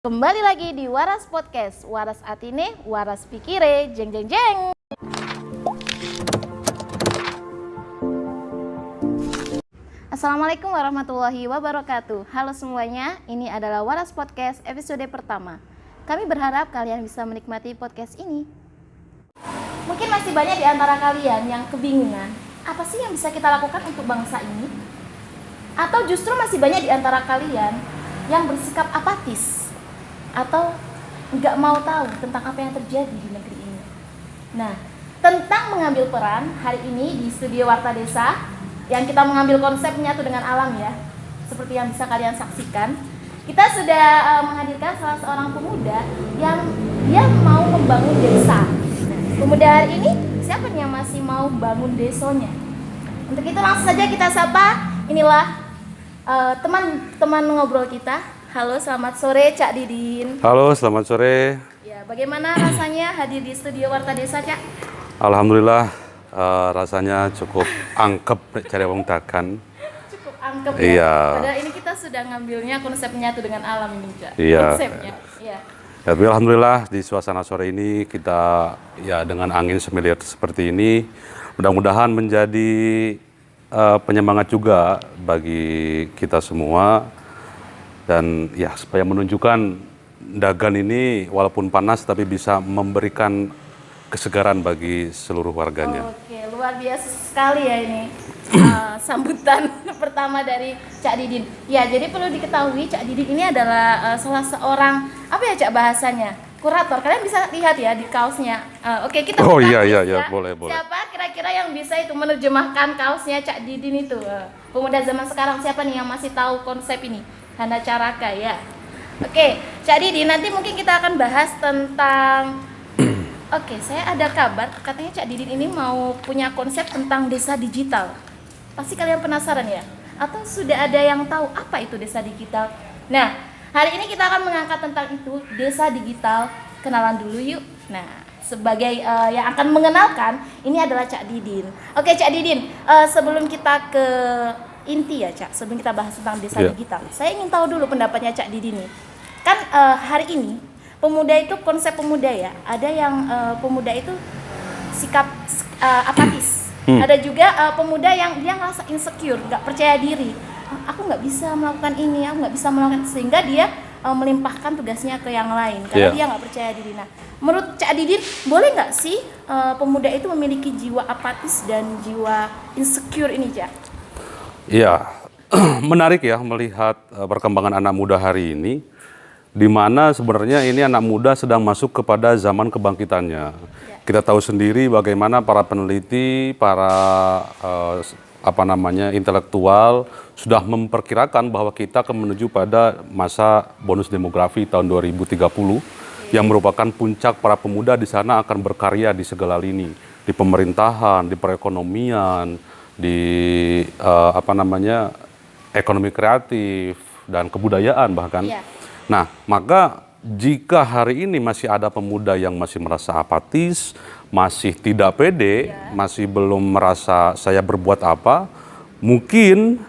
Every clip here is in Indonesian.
Kembali lagi di Waras Podcast, Waras Atine, Waras Pikire, jeng jeng jeng. Assalamualaikum warahmatullahi wabarakatuh. Halo semuanya, ini adalah Waras Podcast episode pertama. Kami berharap kalian bisa menikmati podcast ini. Mungkin masih banyak di antara kalian yang kebingungan, apa sih yang bisa kita lakukan untuk bangsa ini? Atau justru masih banyak di antara kalian yang bersikap apatis atau nggak mau tahu tentang apa yang terjadi di negeri ini. Nah, tentang mengambil peran hari ini di studio Warta Desa yang kita mengambil konsepnya tuh dengan alam ya, seperti yang bisa kalian saksikan. Kita sudah menghadirkan salah seorang pemuda yang dia mau membangun desa. Nah, pemuda hari ini siapa nih yang masih mau bangun desanya? Untuk itu langsung saja kita sapa. Inilah teman-teman ngobrol kita. Halo, selamat sore Cak Didin. Halo, selamat sore. Ya, bagaimana rasanya hadir di studio Warta Desa, Cak? Alhamdulillah, rasanya cukup angkep cari wong dakan. Cukup angkep ya. Iya. Padahal ini kita sudah ngambilnya konsepnya tuh dengan alam ini, Cak. Iya. Konsepnya. Iya. Ya, tapi alhamdulillah di suasana sore ini kita ya dengan angin semilir seperti ini, mudah-mudahan menjadi penyemangat juga bagi kita semua. Dan ya supaya menunjukkan Dagan ini walaupun panas tapi bisa memberikan kesegaran bagi seluruh warganya. Oke, luar biasa sekali ya ini sambutan pertama dari Cak Didin. Ya, jadi perlu diketahui Cak Didin ini adalah salah seorang apa ya Cak bahasanya? Kurator. Kalian bisa lihat ya di kaosnya. Oke, kita Oh buka iya, ya. boleh. Siapa kira-kira yang bisa itu menerjemahkan kaosnya Cak Didin itu? Pemuda zaman sekarang siapa nih yang masih tahu konsep ini? Hana Caraka ya. Oke, Cak Didin, nanti mungkin kita akan bahas tentang Oke, saya ada kabar katanya Cak Didin ini mau punya konsep tentang desa digital. Pasti kalian penasaran ya? Atau sudah ada yang tahu apa itu desa digital? Nah, hari ini kita akan mengangkat tentang itu, desa digital. Kenalan dulu yuk. Nah, sebagai yang akan mengenalkan, ini adalah Cak Didin. Oke, Cak Didin, sebelum kita ke inti ya Cak, sebelum kita bahas tentang desa digital, saya ingin tahu dulu pendapatnya Cak Didin nih. Kan hari ini pemuda itu konsep pemuda ya, ada yang pemuda itu sikap apatis, ada juga pemuda yang dia ngerasa insecure, nggak percaya diri. Aku nggak bisa melakukan ini, aku nggak bisa melakukan, sehingga dia melimpahkan tugasnya ke yang lain karena dia nggak percaya diri. Nah, menurut Cak Didin, boleh nggak sih pemuda itu memiliki jiwa apatis dan jiwa insecure ini, Cak? Iya, menarik ya melihat perkembangan anak muda hari ini, di mana sebenarnya ini anak muda sedang masuk kepada zaman kebangkitannya. Kita tahu sendiri bagaimana para peneliti, para intelektual sudah memperkirakan bahwa kita akan menuju pada masa bonus demografi tahun 2030 yang merupakan puncak para pemuda di sana akan berkarya di segala lini, di pemerintahan, di perekonomian, di ekonomi kreatif dan kebudayaan bahkan. Nah, maka jika hari ini masih ada pemuda yang masih merasa apatis, masih tidak pede, masih belum merasa saya berbuat apa, mungkin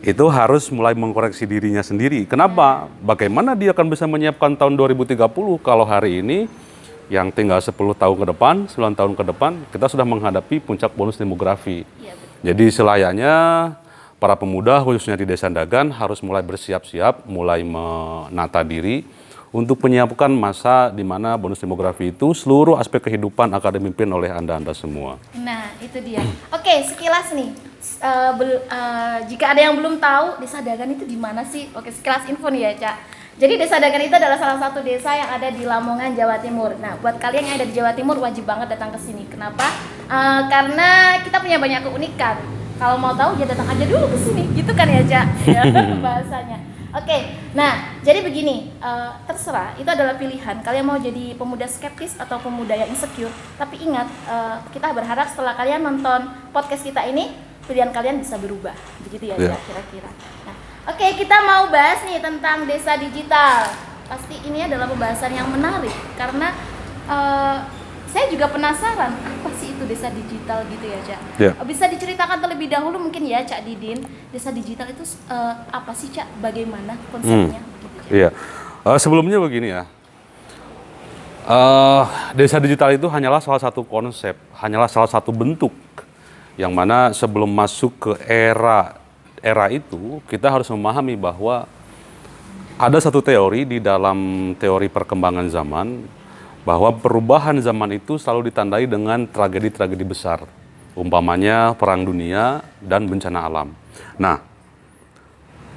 itu harus mulai mengkoreksi dirinya sendiri. Kenapa? Bagaimana dia akan bisa menyiapkan tahun 2030 kalau hari ini yang tinggal 10 tahun ke depan, 9 tahun ke depan, kita sudah menghadapi puncak bonus demografi. Jadi selayaknya para pemuda khususnya di Desa Dagan harus mulai bersiap-siap, mulai menata diri untuk menyiapkan masa di mana bonus demografi itu seluruh aspek kehidupan akan dipimpin oleh Anda semua. Nah, itu dia. Oke, sekilas nih, jika ada yang belum tahu Desa Dagan itu di mana sih? Oke, sekilas info nih ya, Cak. Jadi Desa Dagan itu adalah salah satu desa yang ada di Lamongan, Jawa Timur. Nah, buat kalian yang ada di Jawa Timur wajib banget datang ke sini. Kenapa? Karena kita punya banyak keunikan. Kalau mau tahu ya datang aja dulu ke sini, gitu kan ya, Cak? Ya, bahasanya. Oke, nah jadi begini, terserah, itu adalah pilihan. Kalian mau jadi pemuda skeptis atau pemuda yang insecure. Tapi ingat, kita berharap setelah kalian nonton podcast kita ini, pilihan kalian bisa berubah. Begitu ya, Cak, kira-kira. Nah, oke, kita mau bahas nih tentang desa digital. Pasti ini adalah pembahasan yang menarik karena saya juga penasaran apa sih itu desa digital gitu ya, Cak. Bisa diceritakan terlebih dahulu mungkin ya, Cak Didin, desa digital itu apa sih, Cak? Bagaimana konsepnya? Iya. Sebelumnya begini ya, desa digital itu hanyalah salah satu konsep, hanyalah salah satu bentuk yang mana sebelum masuk ke era itu kita harus memahami bahwa ada satu teori di dalam teori perkembangan zaman bahwa perubahan zaman itu selalu ditandai dengan tragedi-tragedi besar, umpamanya perang dunia dan bencana alam. Nah,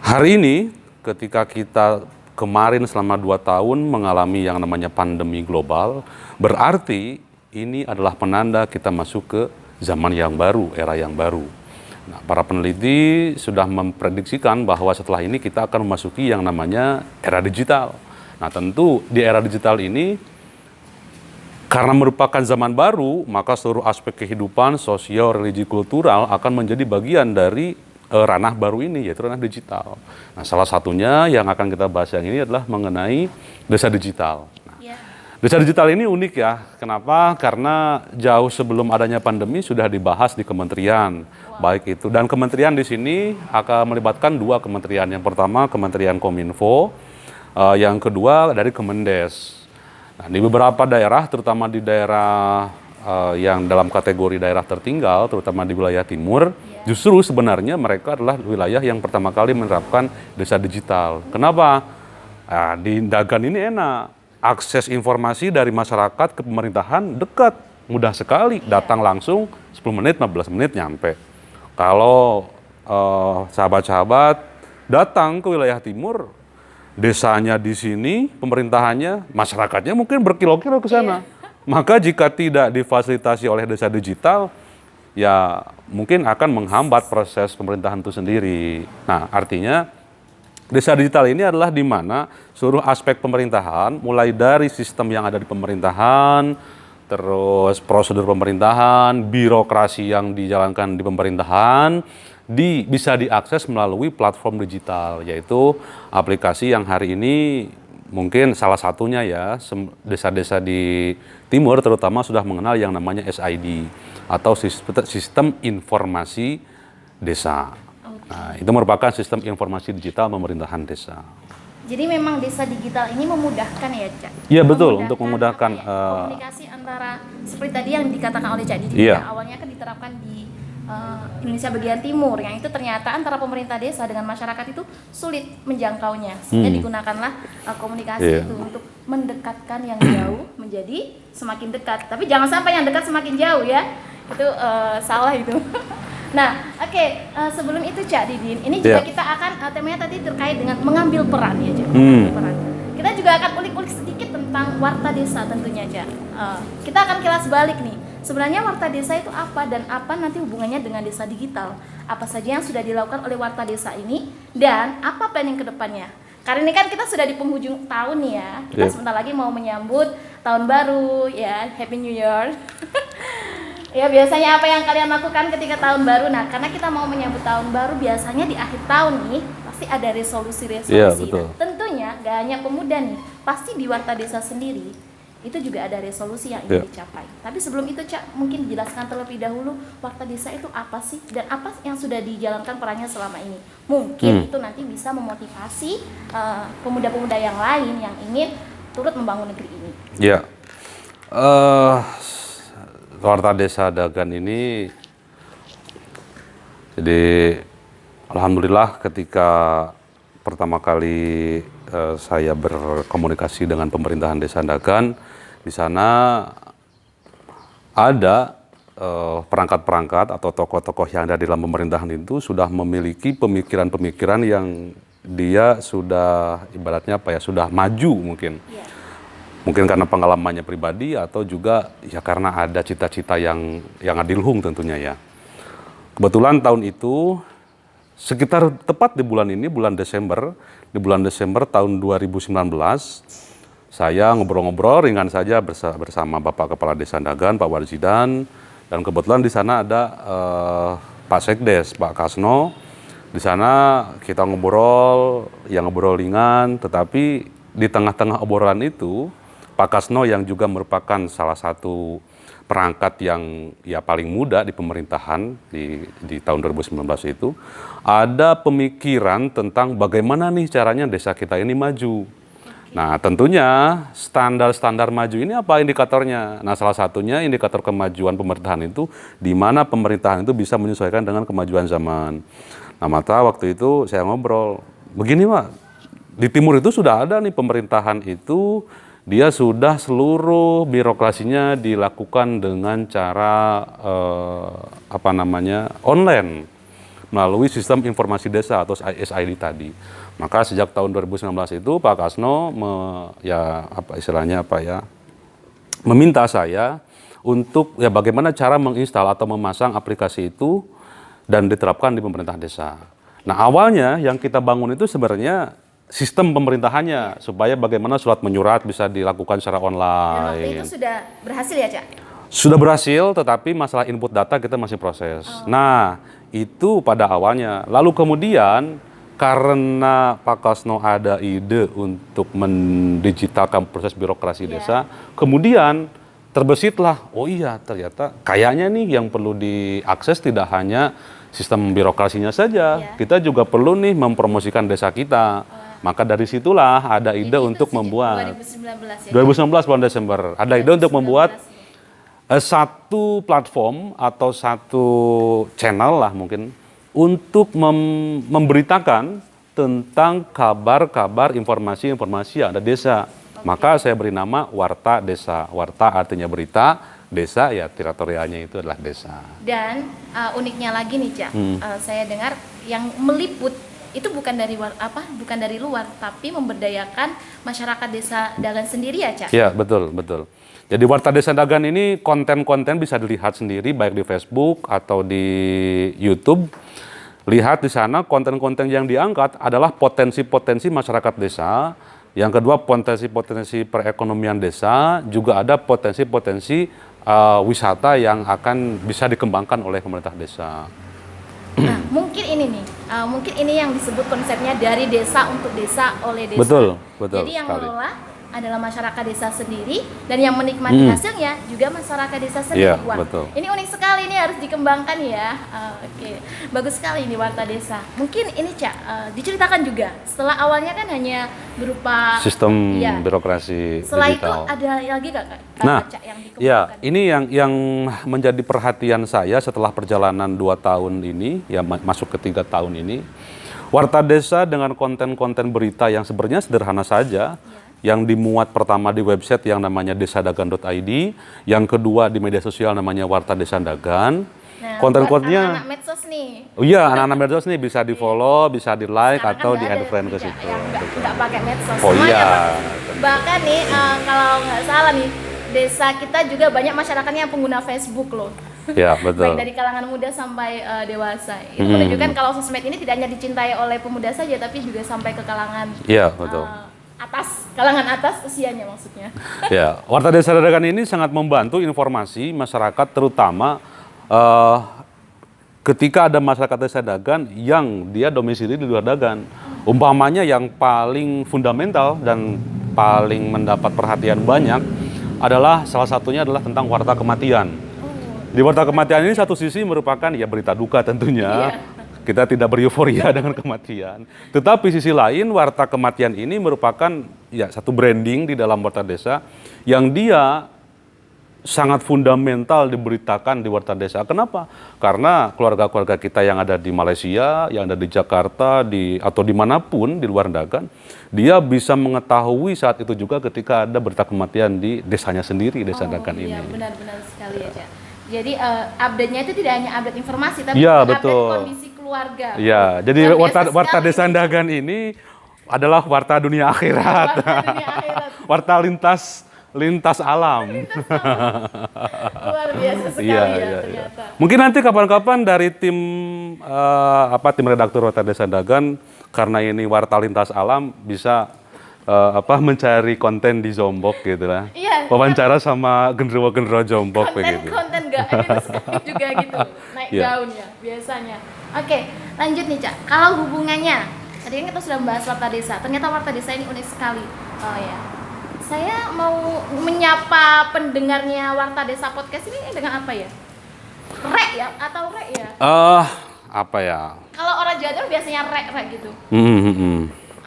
hari ini ketika kita kemarin selama 2 tahun mengalami yang namanya pandemi global, berarti ini adalah penanda kita masuk ke zaman yang baru, era yang baru. Nah, para peneliti sudah memprediksikan bahwa setelah ini kita akan memasuki yang namanya era digital. Nah, tentu di era digital ini, karena merupakan zaman baru, maka seluruh aspek kehidupan, sosial, religi, kultural akan menjadi bagian dari ranah baru ini, yaitu ranah digital. Nah, salah satunya yang akan kita bahas yang ini adalah mengenai desa digital. Nah, desa digital ini unik ya. Kenapa? Karena jauh sebelum adanya pandemi sudah dibahas di kementerian, baik itu. Dan kementerian di sini akan melibatkan 2 kementerian. Yang pertama Kementerian Kominfo, yang kedua dari Kemendes. Nah, di beberapa daerah, terutama di daerah yang dalam kategori daerah tertinggal, terutama di wilayah timur, justru sebenarnya mereka adalah wilayah yang pertama kali menerapkan desa digital. Kenapa? Nah, di Dagan ini enak, akses informasi dari masyarakat ke pemerintahan dekat, mudah sekali, datang langsung 10 menit, 15 menit nyampe. Kalau sahabat-sahabat datang ke wilayah timur, desanya di sini, pemerintahannya, masyarakatnya mungkin berkilo-kilo ke sana. Maka jika tidak difasilitasi oleh desa digital, ya mungkin akan menghambat proses pemerintahan itu sendiri. Nah, artinya desa digital ini adalah di mana seluruh aspek pemerintahan, mulai dari sistem yang ada di pemerintahan, terus prosedur pemerintahan, birokrasi yang dijalankan di pemerintahan, bisa diakses melalui platform digital, yaitu aplikasi yang hari ini mungkin salah satunya ya, desa-desa di timur terutama sudah mengenal yang namanya SID atau sistem informasi desa. Nah, itu merupakan sistem informasi digital pemerintahan desa. Jadi memang desa digital ini memudahkan ya, Cak? Iya betul, untuk memudahkan komunikasi antara seperti tadi yang dikatakan oleh Cak Didi, awalnya kan diterapkan di Indonesia bagian timur, yang itu ternyata antara pemerintah desa dengan masyarakat itu sulit menjangkaunya, sehingga digunakanlah komunikasi itu untuk mendekatkan yang jauh menjadi semakin dekat. Tapi jangan sampai yang dekat semakin jauh ya, itu salah itu. Nah, sebelum itu Cak Didin, ini juga kita akan temanya tadi terkait dengan mengambil peran ya, Cak. Mengambil peran. Kita juga akan ulik-ulik sedikit tentang warta desa tentunya, Cak. Kita akan kilas balik nih. Sebenarnya warta desa itu apa dan apa nanti hubungannya dengan desa digital? Apa saja yang sudah dilakukan oleh warta desa ini dan apa planning ke depannya? Karena ini kan kita sudah di penghujung tahun nih ya. Kita sebentar lagi mau menyambut tahun baru ya, Happy New Year. Ya, biasanya apa yang kalian lakukan ketika tahun baru? Nah, karena kita mau menyambut tahun baru, biasanya di akhir tahun nih pasti ada resolusi-resolusi. Nah, tentunya gak hanya pemuda nih, pasti di warta desa sendiri itu juga ada resolusi yang ingin dicapai. Tapi sebelum itu, Cak, mungkin dijelaskan terlebih dahulu warta desa itu apa sih dan apa yang sudah dijalankan perannya selama ini. Mungkin itu nanti bisa memotivasi pemuda-pemuda yang lain yang ingin turut membangun negeri ini. Ya, warta desa Dagan ini, jadi alhamdulillah ketika pertama kali saya berkomunikasi dengan pemerintahan desa Dagan, di sana ada perangkat-perangkat atau tokoh-tokoh yang ada di dalam pemerintahan itu sudah memiliki pemikiran-pemikiran yang dia sudah ibaratnya apa ya, sudah maju mungkin. Mungkin karena pengalamannya pribadi atau juga ya karena ada cita-cita yang adiluhung tentunya ya. Kebetulan tahun itu sekitar tepat di bulan ini, bulan Desember tahun 2019, saya ngobrol-ngobrol ringan saja bersama Bapak Kepala Desa Dagan, Pak Warjidan, dan kebetulan di sana ada Pak Sekdes, Pak Kasno. Di sana kita ngobrol ringan, tetapi di tengah-tengah obrolan itu, Pak Kasno yang juga merupakan salah satu perangkat yang ya paling muda di pemerintahan di tahun 2019 itu, ada pemikiran tentang bagaimana nih caranya desa kita ini maju. Nah, tentunya standar-standar maju ini apa indikatornya? Nah, salah satunya indikator kemajuan pemerintahan itu di mana pemerintahan itu bisa menyesuaikan dengan kemajuan zaman. Nah, maka waktu itu saya ngobrol, begini Pak, di timur itu sudah ada nih pemerintahan itu, dia sudah seluruh birokrasinya dilakukan dengan cara online melalui sistem informasi desa atau SID tadi. Maka sejak tahun 2019 itu Pak Kasno meminta saya untuk bagaimana cara menginstal atau memasang aplikasi itu dan diterapkan di pemerintah desa. Nah, awalnya yang kita bangun itu sebenarnya sistem pemerintahannya supaya bagaimana surat menyurat bisa dilakukan secara Dan waktu online. itu sudah berhasil ya, Cak? Sudah berhasil, tetapi masalah input data kita masih proses. Nah, itu pada awalnya. Lalu kemudian karena Pak Kasno ada ide untuk mendigitalkan proses birokrasi desa, kemudian terbesitlah, oh iya ternyata kayaknya nih yang perlu diakses tidak hanya sistem birokrasinya saja, kita juga perlu nih mempromosikan desa kita. Maka dari situlah ada ide Jadi untuk itu membuat 2019 ya. 2019 bulan Desember, ada ide untuk membuat satu platform atau satu channel lah mungkin untuk memberitakan tentang kabar-kabar, informasi-informasi yang ada di desa. Maka saya beri nama Warta Desa. Warta artinya berita, desa ya teritorialnya itu adalah desa. Dan uniknya lagi nih, Cak, saya dengar yang meliput itu bukan dari luar, tapi memberdayakan masyarakat desa Dagan sendiri ya, Cak? Ya, betul, betul. Jadi Warta Desa Dagan ini konten-konten bisa dilihat sendiri baik di Facebook atau di YouTube. Lihat di sana konten-konten yang diangkat adalah potensi-potensi masyarakat desa. Yang kedua potensi-potensi perekonomian desa, juga ada potensi-potensi wisata yang akan bisa dikembangkan oleh pemerintah desa. Nah, mungkin ini yang disebut konsepnya dari desa untuk desa oleh desa. Betul, betul. Jadi yang sekali. mengelola adalah masyarakat desa sendiri dan yang menikmati hasilnya juga masyarakat desa sendiri. Iya, Wah, betul. ini unik sekali, ini harus dikembangkan ya. Oke, bagus sekali ini Warta Desa. Mungkin ini Cak, diceritakan juga. Setelah awalnya kan hanya berupa Sistem birokrasi setelah digital. itu ada lagi Kak, Nah, Cak, yang dikembangkan? ya ini yang menjadi perhatian saya setelah perjalanan 2 tahun ini, ya masuk ke 3 tahun ini. Warta Desa dengan konten-konten berita yang sebenarnya sederhana saja, yang dimuat pertama di website yang namanya desadagan.id, yang kedua di media sosial namanya Warta Desa Dagan. Nah, Konten-kontennya, anak-anak medsos nih. oh iya anak-anak medsos nih bisa di follow, bisa di like Sekarang atau kan di nggak add ada friend ke tidak situ. yang Betul. nggak pakai medsos. Oh Semuanya, iya. Pak. Bahkan nih kalau nggak salah nih desa kita juga banyak masyarakatnya yang pengguna Facebook loh. Ya betul. Baik dari kalangan muda sampai dewasa. Itu menunjukkan kalau sosmed ini tidak hanya dicintai oleh pemuda saja, tapi juga sampai ke kalangan Iya betul. kalangan atas usianya maksudnya. Ya, Warta Desa Dagan ini sangat membantu informasi masyarakat, terutama ketika ada masyarakat desa Dagan yang dia domisili di luar Dagan. Umpamanya yang paling fundamental dan paling mendapat perhatian banyak adalah salah satunya adalah tentang warta kematian. Di warta kematian ini satu sisi merupakan ya berita duka tentunya. Kita tidak bereuforia dengan kematian. Tetapi sisi lain warta kematian ini merupakan ya satu branding di dalam Warta Desa yang dia sangat fundamental diberitakan di Warta Desa. Kenapa? Karena keluarga-keluarga kita yang ada di Malaysia, yang ada di Jakarta, atau dimanapun di luar Dagan, dia bisa mengetahui saat itu juga ketika ada berita kematian di desanya sendiri, Desa Dagan ini. Iya, benar-benar sekali ya, Cak. Jadi update-nya itu tidak hanya update informasi, tapi Ya, update betul. kondisi keluarga. Ya, jadi Luar biasa Warta sekali. Desa Dagan ini adalah warta dunia akhirat. Warta dunia akhirat. Warta lintas alam. Luar biasa sekali Iya, ya iya, iya. ternyata. Mungkin nanti kapan-kapan dari tim tim redaktur Warta Desa Dagan, karena ini warta lintas alam, bisa mencari konten di Jombok gitu lah. Iya. Wawancara sama genderuwo-genderuwo Jombok begitu. Konten gak ada sekali juga gitu, naik Iya. daun ya biasanya. Oke, lanjut nih Cak. Kalau hubungannya, tadi kan kita sudah membahas Warta Desa. Ternyata Warta Desa ini unik sekali. Oh ya, saya mau menyapa pendengarnya Warta Desa Podcast ini dengan apa ya? Rek ya atau rek ya? Apa ya? Kalau orang Jawa Timur biasanya rek gitu.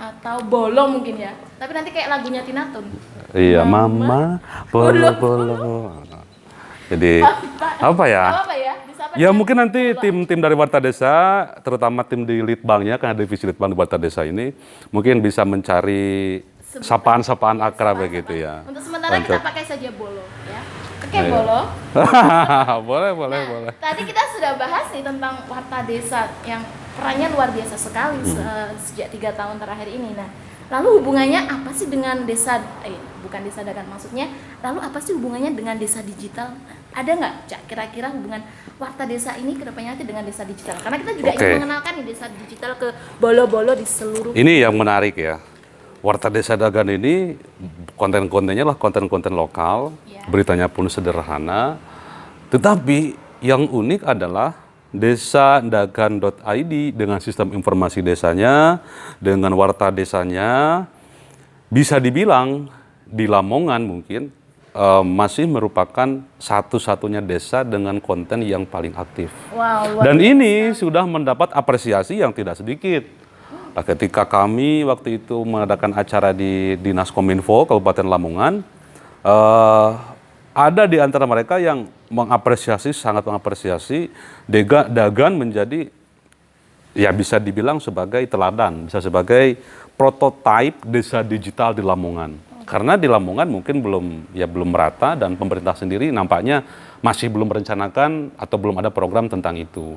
atau Bolo mungkin ya. Tapi nanti kayak lagunya Tina Tun. Iya, Mama Bolo. Jadi apa ya? Apa ya? Bisa apa Ya ya? mungkin nanti tim dari Warta Desa, terutama tim di Litbangnya, karena divisi Litbang di Warta Desa ini, mungkin bisa mencari sapaan-sapaan akrab begitu ya. Untuk sementara kita pakai saja Bolo ya. Oke, Iya. Bolo. boleh. Tadi kita sudah bahas nih tentang Warta Desa yang perannya luar biasa sekali sejak 3 tahun terakhir ini. Nah, lalu hubungannya apa sih dengan bukan desa dagang maksudnya? Lalu apa sih hubungannya dengan desa digital? Ada nggak, Cak, kira-kira hubungan Warta Desa ini kedepannya nanti dengan desa digital? Karena kita juga ingin mengenalkan nih desa digital ke bolo-bolo di seluruh. Ini yang menarik ya. Warta Desa Dagan ini konten-kontennya lah konten-konten lokal, beritanya pun sederhana. Tetapi yang unik adalah desadagan.id dengan sistem informasi desanya, dengan warta desanya, bisa dibilang di Lamongan mungkin masih merupakan satu-satunya desa dengan konten yang paling aktif. Wow, Dan ini sudah mendapat apresiasi yang tidak sedikit. Nah, ketika kami waktu itu mengadakan acara di Dinas Kominfo Kabupaten Lamongan, ada di antara mereka yang sangat mengapresiasi Dagan menjadi, ya bisa dibilang sebagai teladan, bisa sebagai prototipe desa digital di Lamongan. Karena di Lamongan mungkin belum merata dan pemerintah sendiri nampaknya masih belum merencanakan atau belum ada program tentang itu.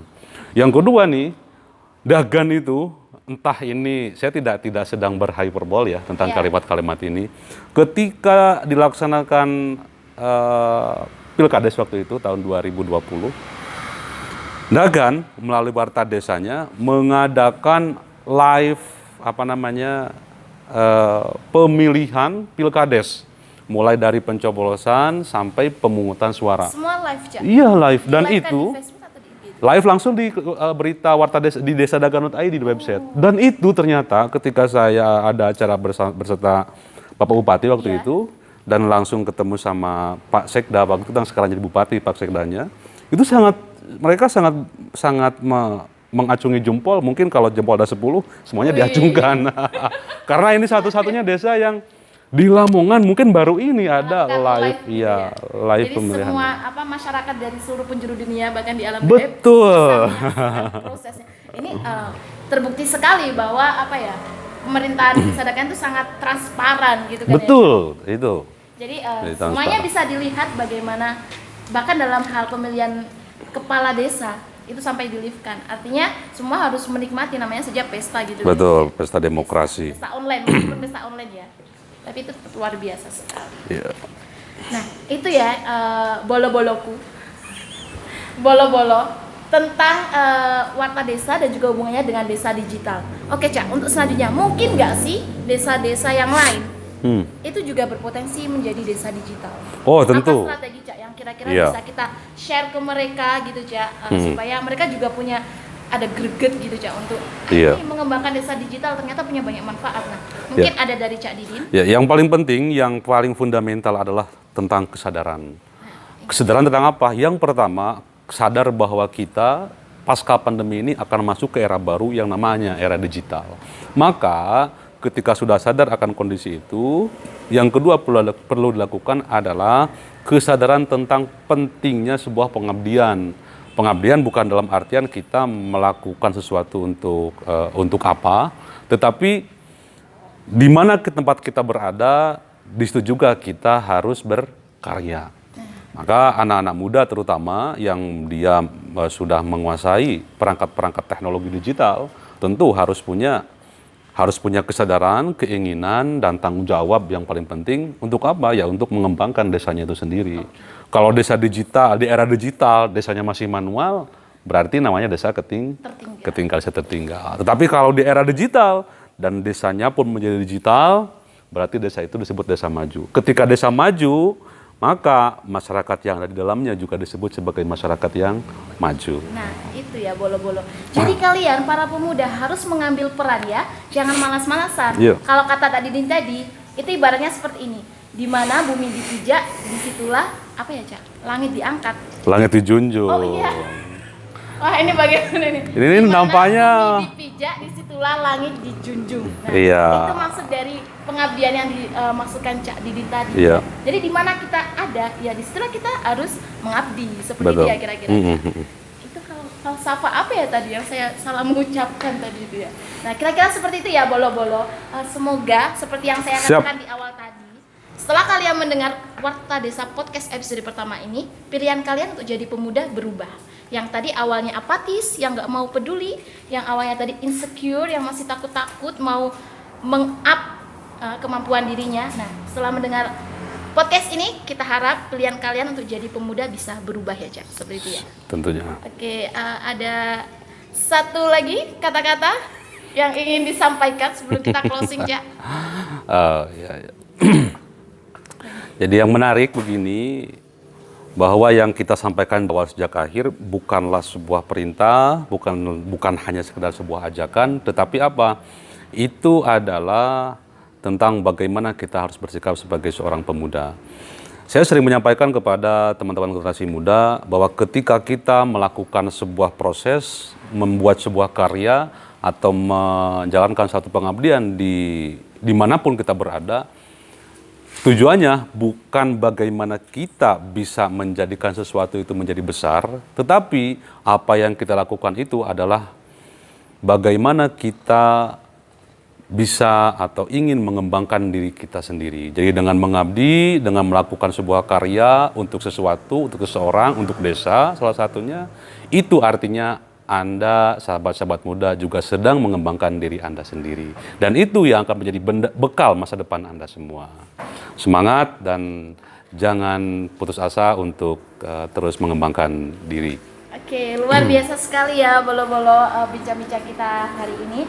Yang kedua nih, Dagan itu, entah ini, saya tidak sedang berhyperbol ya tentang kalimat-kalimat ini. Ketika dilaksanakan Pilkades waktu itu tahun 2020, Dagan melalui Warta Desanya mengadakan live pemilihan Pilkades, mulai dari pencoblosan sampai pemungutan suara. Semua live, Cak. Iya live, dan Live itu kan di Facebook atau di IG? live langsung di berita Warta Desa di desadagan.id di website. Dan itu ternyata ketika saya ada acara berserta Bapak Bupati waktu itu, dan langsung ketemu sama Pak Sekda waktu itu yang sekarang jadi Bupati, Pak Sekdanya, itu mereka sangat mengacungi jempol. Mungkin kalau jempol ada 10 semuanya diacungkan. Karena ini satu-satunya desa yang di Lamongan mungkin baru ini ada live Jadi pemilihan. semua masyarakat dari seluruh penjuru dunia bahkan di alam Betul. bisa menyaksikan prosesnya. Ini terbukti sekali bahwa pemerintahan desa Dagan itu sangat transparan gitu kan. Betul, itu. Jadi semuanya bisa dilihat bagaimana bahkan dalam hal pemilihan kepala desa itu sampai di-live-kan. Artinya semua harus menikmati, namanya saja pesta gitu. Betul, pesta demokrasi. Pesta online, meskipun pesta online ya. Tapi itu luar biasa sekali. Iya. Nah, itu ya bolo-boloku. Bolo-bolo tentang Warta Desa dan juga hubungannya dengan desa digital. Oke, Cak, untuk selanjutnya, mungkin nggak sih desa-desa yang lain itu juga berpotensi menjadi desa digital? Oh, tentu. Apa strategi, Cak, yang kira-kira bisa kita share ke mereka gitu, Cak, supaya mereka juga punya ada greget gitu, Cak, untuk mengembangkan desa digital ternyata punya banyak manfaat. Nah, mungkin ada dari Cak Didin. Ya, yang paling penting, yang paling fundamental adalah tentang kesadaran. Kesadaran tentang apa? Yang pertama, sadar bahwa kita pasca pandemi ini akan masuk ke era baru yang namanya era digital. Maka ketika sudah sadar akan kondisi itu, yang kedua perlu dilakukan adalah kesadaran tentang pentingnya sebuah pengabdian. Pengabdian bukan dalam artian kita melakukan sesuatu untuk apa, tetapi di mana tempat kita berada, di situ juga kita harus berkarya. Maka anak-anak muda terutama yang dia sudah menguasai perangkat-perangkat teknologi digital, tentu harus punya kesadaran, keinginan, dan tanggung jawab yang paling penting untuk apa? Ya untuk mengembangkan desanya itu sendiri. Kalau desa digital, di era digital, desanya masih manual, berarti namanya desa tertinggal. Tetapi kalau di era digital, dan desanya pun menjadi digital, berarti desa itu disebut desa maju. Ketika desa maju, maka masyarakat yang ada di dalamnya juga disebut sebagai masyarakat yang maju. Nah, itu ya bolo-bolo. Jadi kalian para pemuda harus mengambil peran ya, jangan malas-malasan. Kalau kata Kak Didin tadi, itu ibaratnya seperti ini. Di mana bumi dipijak, disitulah Cak? Langit diangkat. Langit dijunjung. Oh iya. Wah, ini bagaimana ini? Ini nampaknya bumi dipijak, disitulah disitulah langit dijunjung. Nah, Iya. itu maksud dari pengabdian yang dimaksudkan Cak Didi tadi. Iya. Jadi di mana kita ada, ya disitulah kita harus mengabdi. Seperti Betul. itu ya kira-kira. Itu kalau falsafah apa ya tadi yang saya salah mengucapkan tadi itu ya. Nah, kira-kira seperti itu ya bolo-bolo. Semoga seperti yang saya Siap. katakan di awal tadi. Setelah kalian mendengar Warta Desa Podcast episode pertama ini, pilihan kalian untuk jadi pemuda berubah. Yang tadi awalnya apatis, yang nggak mau peduli, yang awalnya tadi insecure, yang masih takut-takut mau meng-up kemampuan dirinya. Nah, setelah mendengar podcast ini, kita harap pilihan kalian untuk jadi pemuda bisa berubah ya, Cak. Seperti itu ya. Tentunya. Oke, ada satu lagi kata-kata yang ingin disampaikan sebelum kita closing, Cak. Ya. Jadi yang menarik begini, bahwa yang kita sampaikan bahwa sejak akhir bukanlah sebuah perintah, bukan hanya sekedar sebuah ajakan, tetapi apa? Itu adalah tentang bagaimana kita harus bersikap sebagai seorang pemuda. Saya sering menyampaikan kepada teman-teman generasi muda bahwa ketika kita melakukan sebuah proses, membuat sebuah karya atau menjalankan satu pengabdian dimanapun kita berada, tujuannya bukan bagaimana kita bisa menjadikan sesuatu itu menjadi besar, tetapi apa yang kita lakukan itu adalah bagaimana kita bisa atau ingin mengembangkan diri kita sendiri. Jadi dengan mengabdi, dengan melakukan sebuah karya untuk sesuatu, untuk seseorang, untuk desa salah satunya, itu artinya Anda, sahabat-sahabat muda, juga sedang mengembangkan diri Anda sendiri. Dan itu yang akan menjadi bekal masa depan Anda semua. Semangat dan jangan putus asa untuk terus mengembangkan diri. Oke, luar biasa sekali ya bolo-bolo bincang-bincang kita hari ini.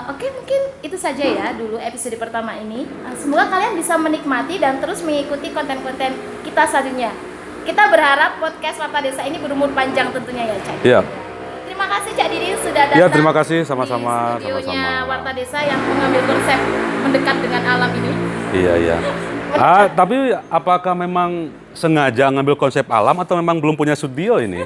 Oke, mungkin itu saja ya dulu episode pertama ini. Semoga kalian bisa menikmati dan terus mengikuti konten-konten kita selanjutnya. Kita berharap podcast Warta Desa ini berumur panjang tentunya ya, Cak. Iya. Terima kasih Cak Didi sudah datang. Ya, terima kasih sama-sama. Di studionya Warta Desa yang mengambil konsep mendekat dengan alam ini. Iya. Tapi apakah memang sengaja ngambil konsep alam atau memang belum punya studio ini?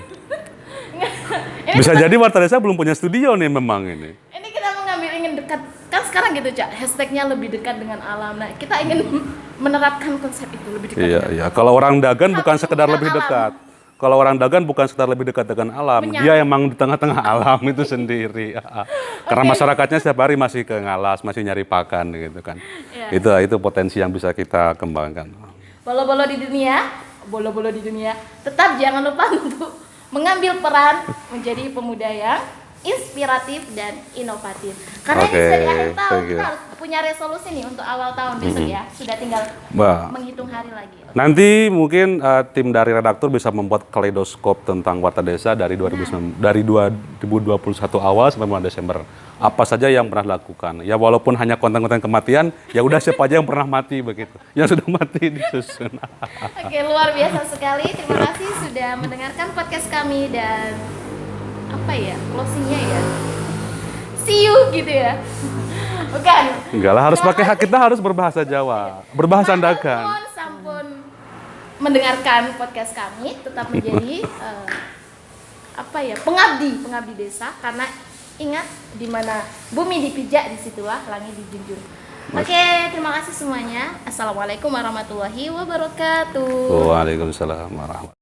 Bisa jadi Warta Desa belum punya studio nih memang ini. Ini kita mengambil ingin dekat, kan sekarang gitu Cak, hashtagnya lebih dekat dengan alam. Nah, kita ingin menerapkan konsep itu lebih dekat. Iya. Kalau orang dagang bukan Harus sekedar dengan lebih alam. dekat. Kalau orang dagang bukan sekedar lebih dekat dengan alam, dia emang di tengah-tengah alam itu sendiri. Karena masyarakatnya setiap hari masih ke ngalas, masih nyari pakan gitu kan. Iya. Itu potensi yang bisa kita kembangkan. Bolo-bolo di dunia, tetap jangan lupa untuk mengambil peran menjadi pemuda yang inspiratif dan inovatif. Karena ini sudah di akhir tahun, kita harus punya resolusi nih untuk awal tahun besok ya. Sudah tinggal menghitung hari lagi. Nanti mungkin tim dari redaktur bisa membuat kaleidoskop tentang Warta Desa dari 2021 awal sampai bulan Desember. Apa saja yang pernah dilakukan. Ya walaupun hanya konten-konten kematian, ya udah siapa aja yang pernah mati begitu. Yang sudah mati disusun. Oke, luar biasa sekali. Terima kasih sudah mendengarkan podcast kami dan apa ya, closingnya ya. See you gitu ya. Bukan. Enggak lah, harus pakai hak, kita harus berbahasa Jawa, berbahasa Ndagan. Sampun mendengarkan podcast kami, tetap menjadi pengabdi desa, karena ingat di mana bumi dipijak disitulah langit dijunjung. Oke, terima kasih semuanya. Assalamualaikum warahmatullahi wabarakatuh. Waalaikumsalam warahmatullahi wabarakatuh.